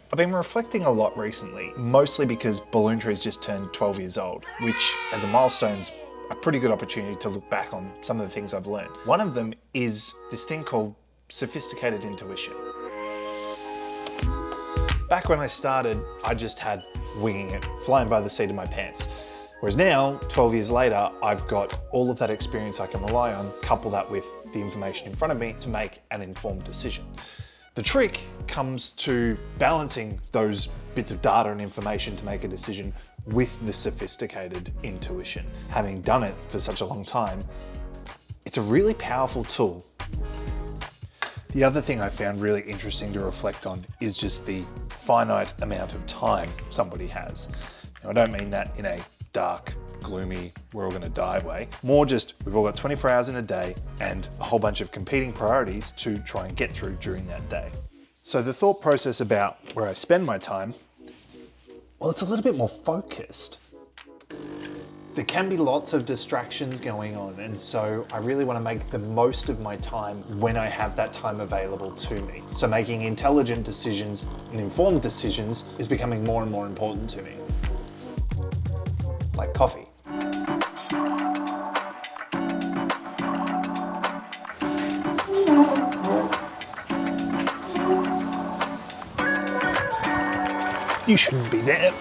I've been reflecting a lot recently, mostly because Balloon Tree's just turned 12 years old, which as a milestone's a pretty good opportunity to look back on some of the things I've learned. One of them is this thing called Sophisticated Intuition. Back when I started, I just had winging it, flying by the seat of my pants. Whereas now, 12 years later, I've got all of that experience I can rely on, couple that with the information in front of me to make an informed decision. The trick comes to balancing those bits of data and information to make a decision with the sophisticated intuition. Having done it for such a long time, it's a really powerful tool. The other thing I found really interesting to reflect on is just the finite amount of time somebody has. Now, I don't mean that in a dark, gloomy, we're all gonna die way. More just, we've all got 24 hours in a day and a whole bunch of competing priorities to try and get through during that day. So the thought process about where I spend my time, well, it's a little bit more focused. There can be lots of distractions going on, and so I really want to make the most of my time when I have that time available to me. So making intelligent decisions and informed decisions is becoming more and more important to me. Like coffee. You shouldn't be there.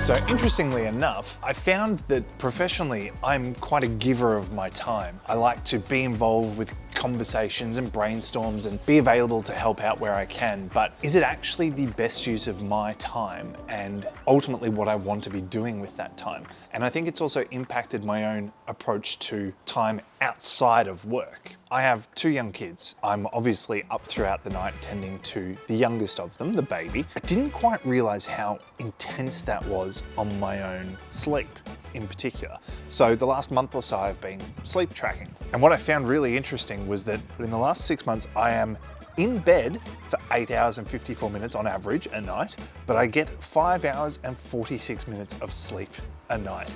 So interestingly enough, I found that professionally, I'm quite a giver of my time. I like to be involved with conversations and brainstorms and be available to help out where I can, but is it actually the best use of my time and ultimately what I want to be doing with that time? And I think it's also impacted my own approach to time outside of work. I have 2 young kids. I'm obviously up throughout the night tending to the youngest of them, the baby. I didn't quite realize how intense that was on my own sleep in particular. So the last month or so I've been sleep tracking. And what I found really interesting was that in the last 6 months, I am in bed for 8 hours and 54 minutes on average a night, but I get 5 hours and 46 minutes of sleep a night.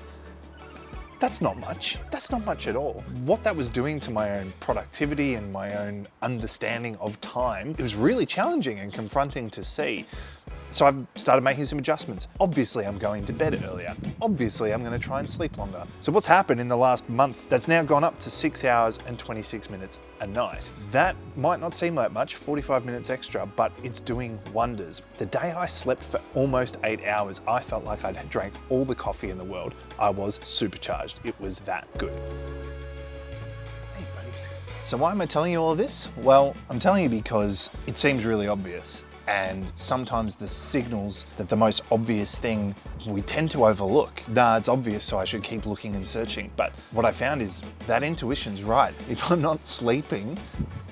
That's not much. That's not much at all. What that was doing to my own productivity and my own understanding of time, it was really challenging and confronting to see. So I've started making some adjustments. Obviously, I'm going to bed earlier. Obviously, I'm going to try and sleep longer. So what's happened in the last month, that's now gone up to 6 hours and 26 minutes a night. That might not seem like much, 45 minutes extra, but it's doing wonders. The day I slept for almost 8 hours, I felt like I'd drank all the coffee in the world. I was supercharged. It was that good. Hey, buddy. So why am I telling you all of this? Well, I'm telling you because it seems really obvious. And sometimes the signals that the most obvious thing we tend to overlook. Nah, it's obvious, so I should keep looking and searching. But what I found is that intuition's right. If I'm not sleeping,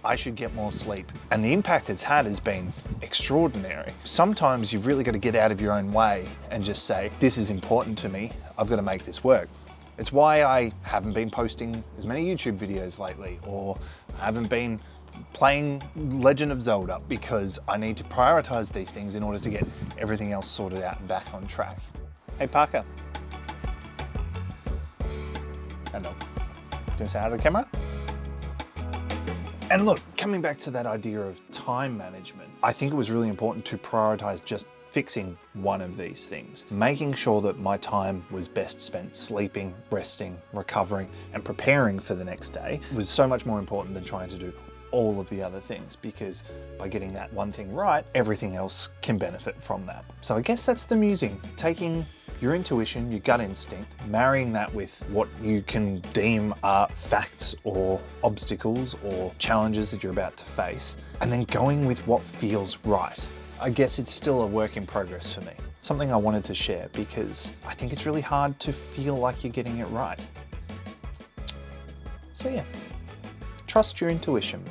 I should get more sleep. And the impact it's had has been extraordinary. Sometimes you've really got to get out of your own way and just say, this is important to me. I've got to make this work. It's why I haven't been posting as many YouTube videos lately, or I haven't been playing Legend of Zelda, because I need to prioritize these things in order to get everything else sorted out and back on track. Hey Parker. Hello. Can you say hi to the camera? And look, coming back to that idea of time management, I think it was really important to prioritize just fixing one of these things. Making sure that my time was best spent sleeping, resting, recovering, and preparing for the next day was so much more important than trying to do all of the other things, because by getting that one thing right, everything else can benefit from that. So I guess that's the musing. Taking your intuition, your gut instinct, marrying that with what you can deem are facts or obstacles or challenges that you're about to face, and then going with what feels right. I guess it's still a work in progress for me. Something I wanted to share because I think it's really hard to feel like you're getting it right. So yeah, trust your intuition.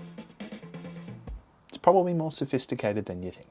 It's probably more sophisticated than you think.